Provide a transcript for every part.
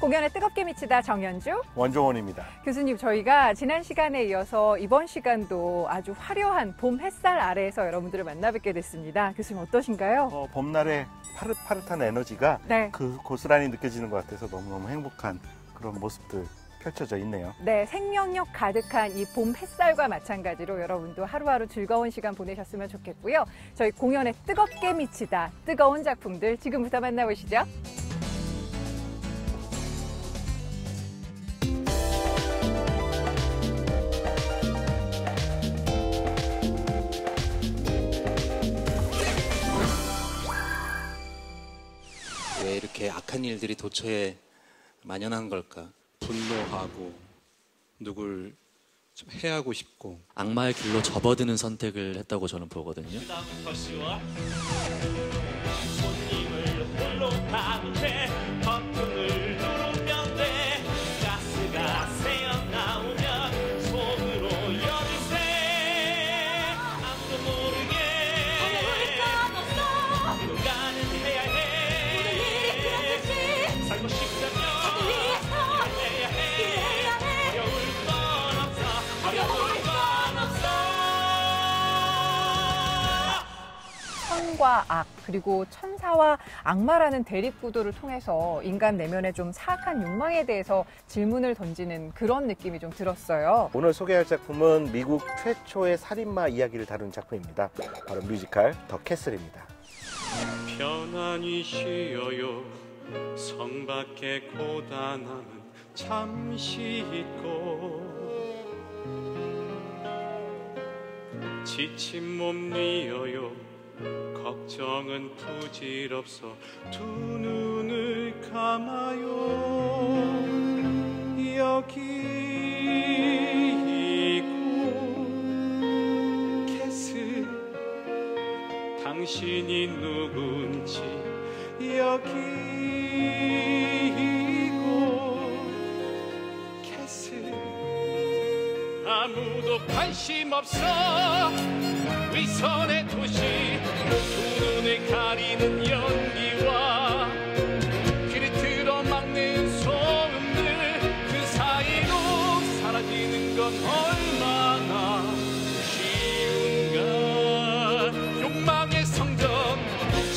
공연에 뜨겁게 미치다 정연주, 원종원입니다. 교수님, 저희가 지난 시간에 이어서 이번 시간도 아주 화려한 봄 햇살 아래에서 여러분들을 만나 뵙게 됐습니다. 교수님 어떠신가요? 봄날의 파릇파릇한 에너지가 네. 그 고스란히 느껴지는 것 같아서 너무너무 행복한 그런 모습들 펼쳐져 있네요. 네, 생명력 가득한 이 봄 햇살과 마찬가지로 여러분도 하루하루 즐거운 시간 보내셨으면 좋겠고요. 저희 공연에 뜨겁게 미치다 뜨거운 작품들 지금부터 만나보시죠. 왜 이렇게 악한 일들이 도처에 만연한 걸까? 분노하고 누굴 좀 해하고 싶고 악마의 길로 접어드는 선택을 했다고 저는 보거든요. 손님을 홀로 가는 채 버튼을 누르면 돼. 가스가 새어나오면 속으로 여기세. 아무도 모르게 누군가는 해야 해. 살고 싶다면 해야 해. 어려울 건 없어. 어려울 건 없어. 선과 악, 그리고 천사와 악마라는 대립구도를 통해서 인간 내면의 좀 사악한 욕망에 대해서 질문을 던지는 그런 느낌이 좀 들었어요. 오늘 소개할 작품은 미국 최초의 살인마 이야기를 다룬 작품입니다. 바로 뮤지컬 더 캐슬입니다. 편안히 쉬어요. 성 밖의 고단함은 잠시 잊고 지친 몸 뉘어요. 걱정은 부질없어. 두 눈을 감아요. 여기 이곳 캐슬. 당신이 누군지 여기 이곳 캐슬. 아무도 관심 없어. 위선의 도시. 두 눈을 가리는 연기와 귀를 틀어막는 소음들. 그 사이로 사라지는 건 얼마나 쉬운가. 욕망의 성전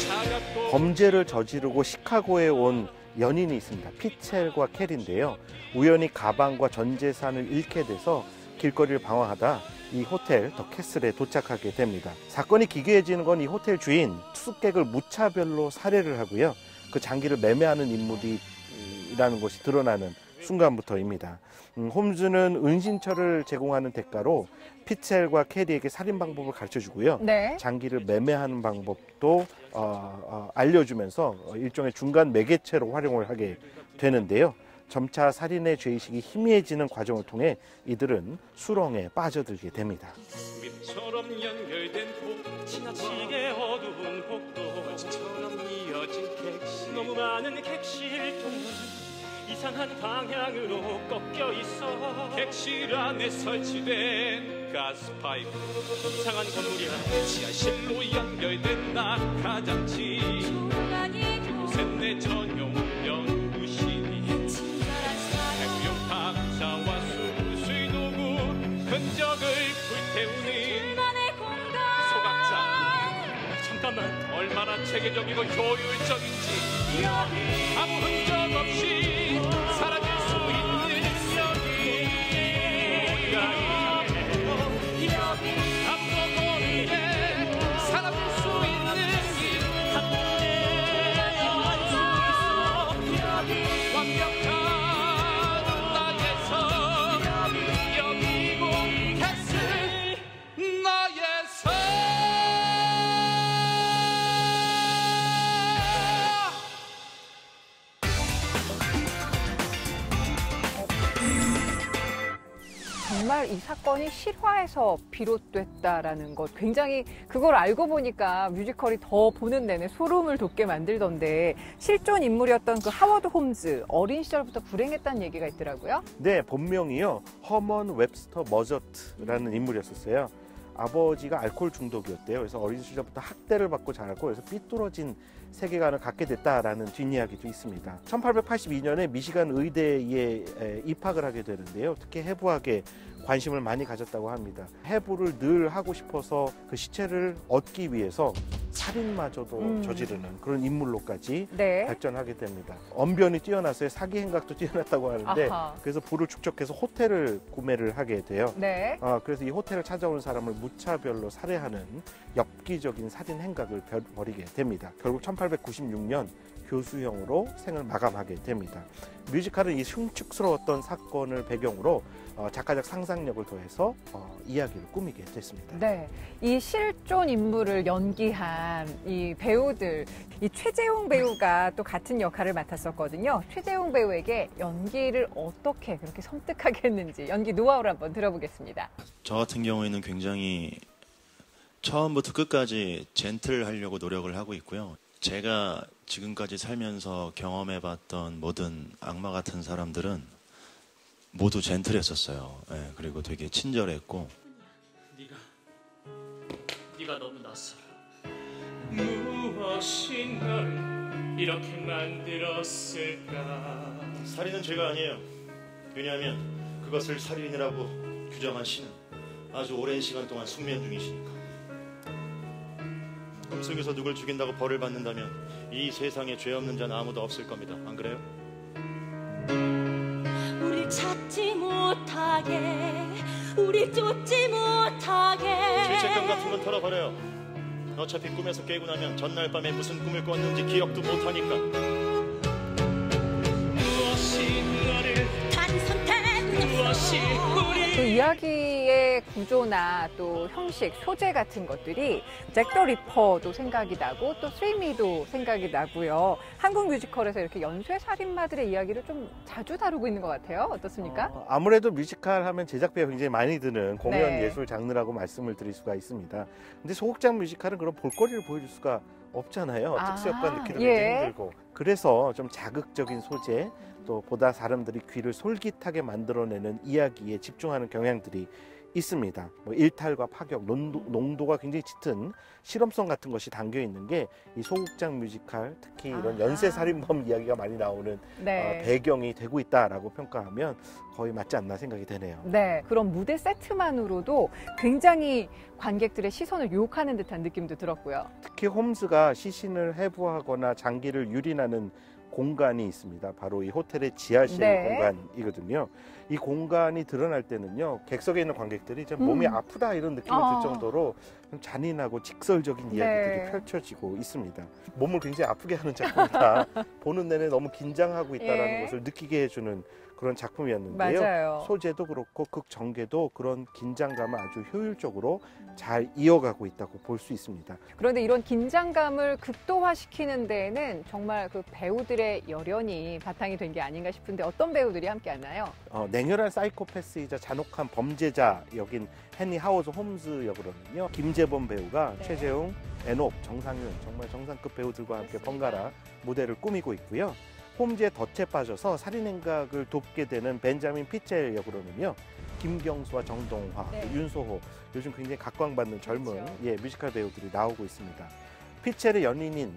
차갑고. 범죄를 저지르고 시카고에 온 연인이 있습니다. 피첼과 켈인데요. 우연히 가방과 전 재산을 잃게 돼서 길거리를 방황하다 이 호텔 더 캐슬에 도착하게 됩니다. 사건이 기괴해지는 건 이 호텔 주인 투숙객을 무차별로 살해를 하고요. 그 장기를 매매하는 인물이라는 것이 드러나는 순간부터입니다. 홈즈는 은신처를 제공하는 대가로 피첼과 캐리에게 살인 방법을 가르쳐주고요. 네. 장기를 매매하는 방법도 알려주면서 일종의 중간 매개체로 활용을 하게 되는데요. 점차 살인의 죄의식이 희미해지는 과정을 통해 이들은 수렁에 빠져들게 됩니다. 밑처럼 연결된 복, 지나치게 어두운 복도, 원처럼 이어진 객실, 너무 많은 객실통, 이상한 방향으로 꺾여 있어. 객실 안에 설치된 가스파이프, 이상한 건물이야. 지하실로 연결된 낙하장치, 그곳엔 내 전용 연구실이, 해부용 탁자와 수술 도구, 흔적을 불태우는 소각장. 잠깐만, 얼마나 체계적이고 효율적인지. 아무 흔적 없이 사라질 수 있는 여기. 아무도 모르게 사라질 수 있는 이 완벽한 나에서 여기고 캐슬 나에서. 정말 이 사건이 실화에서 비롯됐다라는 것, 굉장히 그걸 알고 보니까 뮤지컬이 더 보는 내내 소름을 돋게 만들던데, 실존 인물이었던 그 하워드 홈즈, 어린 시절부터 불행했다는 얘기가 있더라고요. 네, 본명이요. 허먼 웹스터 머저트라는 인물이었었어요. 아버지가 알코올 중독이었대요. 그래서 어린 시절부터 학대를 받고 자랐고, 그래서 삐뚤어진 세계관을 갖게 됐다라는 뒷이야기도 있습니다. 1882년에 미시간 의대에 입학을 하게 되는데요. 특히 해부학에 관심을 많이 가졌다고 합니다. 해부를 늘 하고 싶어서 그 시체를 얻기 위해서 살인마저도 저지르는 그런 인물로까지 네. 발전하게 됩니다. 언변이 뛰어나서요. 사기 행각도 뛰어났다고 하는데 아하. 그래서 부를 축적해서 호텔을 구매를 하게 돼요. 네. 그래서 이 호텔을 찾아온 사람을 무차별로 살해하는 엽기적인 살인 행각을 벌이게 됩니다. 결국 1896년 교수형으로 생을 마감하게 됩니다. 뮤지컬은 이 흉측스러웠던 사건을 배경으로 작가적 상상력을 더해서 이야기를 꾸미게 됐습니다. 네, 이 실존 인물을 연기한 이 배우들, 이 최재웅 배우가 또 같은 역할을 맡았었거든요. 최재웅 배우에게 연기를 어떻게 그렇게 섬뜩하게 했는지 연기 노하우를 한번 들어보겠습니다. 저 같은 경우에는 굉장히 처음부터 끝까지 젠틀하려고 노력을 하고 있고요. 제가 지금까지 살면서 경험해봤던 모든 악마 같은 사람들은 모두 젠틀했었어요. 예, 그리고 되게 친절했고. 네가 너무 낯설어. 무엇이 널 이렇게 만들었을까? 살인은 죄가 아니에요. 왜냐하면 그것을 살인이라고 규정한 신은 아주 오랜 시간 동안 숙면 중이시니까. 꿈속에서 누굴 죽인다고 벌을 받는다면 이 세상에 죄 없는 자는 아무도 없을 겁니다. 안 그래요? 우리 찾지 못하게, 우리 쫓지 못하게. 죄책감 같은 건 털어버려요. 어차피 꿈에서 깨고 나면 전날 밤에 무슨 꿈을 꿨는지 기억도 못하니까. 무엇이 너를 단 선택, 무엇이 우리 그 이야기의 구조나 또 형식, 소재 같은 것들이 잭 더 리퍼도 생각이 나고 또 스리미도 생각이 나고요. 한국 뮤지컬에서 이렇게 연쇄 살인마들의 이야기를 좀 자주 다루고 있는 것 같아요. 어떻습니까? 아무래도 뮤지컬 하면 제작비가 굉장히 많이 드는 공연 네. 예술 장르라고 말씀을 드릴 수가 있습니다. 근데 소극장 뮤지컬은 그런 볼거리를 보여줄 수가 없잖아요. 특수효과 넣기도 예. 굉장히 힘들고. 그래서 좀 자극적인 소재, 또 보다 사람들이 귀를 솔깃하게 만들어내는 이야기에 집중하는 경향들이 있습니다. 뭐 일탈과 파격, 농도가 굉장히 짙은 실험성 같은 것이 담겨 있는 게 이 소극장 뮤지컬, 특히 이런 연쇄 살인범 이야기가 많이 나오는 네. 배경이 되고 있다라고 평가하면 거의 맞지 않나 생각이 되네요. 네, 그런 무대 세트만으로도 굉장히 관객들의 시선을 유혹하는 듯한 느낌도 들었고요. 특히 홈즈가 시신을 해부하거나 장기를 유린하는 공간이 있습니다. 바로 이 호텔의 지하실 네. 공간이거든요. 이 공간이 드러날 때는요, 객석에 있는 관객들이 좀 몸이 아프다 이런 느낌이 들 정도로 좀 잔인하고 직설적인 이야기들이 네. 펼쳐지고 있습니다. 몸을 굉장히 아프게 하는 작품이다. 보는 내내 너무 긴장하고 있다는 예. 것을 느끼게 해주는 그런 작품이었는데요. 맞아요. 소재도 그렇고 극전개도 그런 긴장감을 아주 효율적으로 잘 이어가고 있다고 볼 수 있습니다. 그런데 이런 긴장감을 극도화시키는 데에는 정말 그 배우들의 열연이 바탕이 된 게 아닌가 싶은데 어떤 배우들이 함께 하나요? 냉혈한 사이코패스이자 잔혹한 범죄자 역인 헨리 하워드 홈즈 역으로는요, 김재범 배우가 네. 최재웅, 애녹, 정상윤 정말 정상급 배우들과 함께 번갈아 무대를 꾸미고 있고요. 홈즈의 덫에 빠져서 살인행각을 돕게 되는 벤자민 피첼 역으로는요, 김경수와 정동화, 네. 윤소호, 요즘 굉장히 각광받는 젊은 그렇죠. 뮤지컬 배우들이 나오고 있습니다. 피첼의 연인인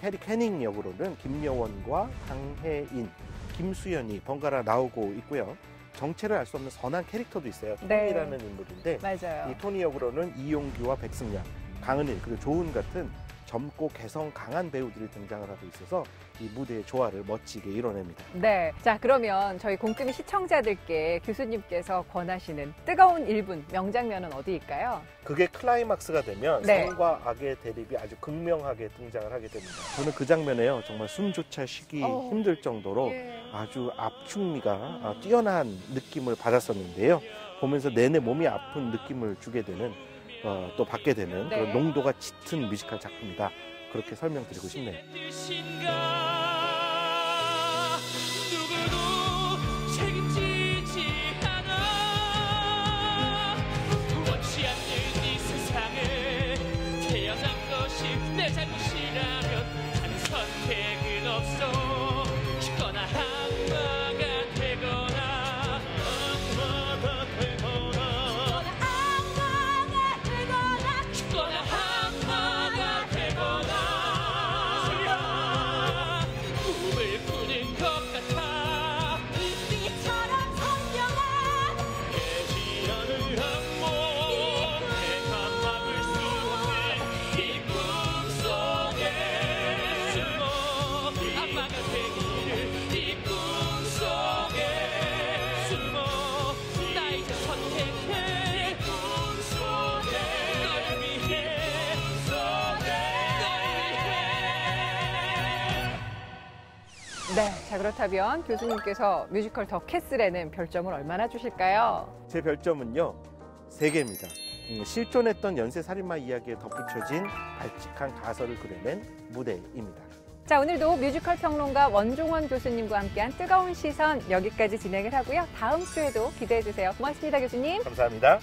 캐리 캐닝 역으로는 김여원과 강혜인, 김수연이 번갈아 나오고 있고요. 정체를 알 수 없는 선한 캐릭터도 있어요. 네. 토니라는 인물인데 맞아요. 이 토니 역으로는 이용규와 백승양, 강은일 그리고 조은 같은 젊고 개성 강한 배우들이 등장을 하고 있어서 이 무대의 조화를 멋지게 이뤄냅니다. 네. 자, 그러면 저희 공금이 시청자들께 교수님께서 권하시는 뜨거운 1분 명장면은 어디일까요? 그게 클라이막스가 되면 네. 선과 악의 대립이 아주 극명하게 등장을 하게 됩니다. 저는 그 장면에요, 정말 숨조차 쉬기 힘들 정도로 아주 압축미가 뛰어난 느낌을 받았었는데요. 보면서 내내 몸이 아픈 느낌을 주게 되는, 또 받게 되는 네. 그런 농도가 짙은 뮤지컬 작품이다. 그렇게 설명드리고 싶네요. 뜻인가 누구도 책임지지 않아 원치 않는 이 세상에 태어난 것이 내 잘못이라면 하는 선택은 없어 죽거나 악마가 되거나 악마가 되거나 죽거나 악마가 되거나 그렇다면 교수님께서 뮤지컬 더 캐슬에는 별점을 얼마나 주실까요? 제 별점은요, 3개입니다. 실존했던 연쇄살인마 이야기에 덧붙여진 발칙한 가설을 그려낸 무대입니다. 자, 오늘도 뮤지컬 평론가 원종원 교수님과 함께한 뜨거운 시선 여기까지 진행을 하고요. 다음 주에도 기대해 주세요. 고맙습니다, 교수님. 감사합니다.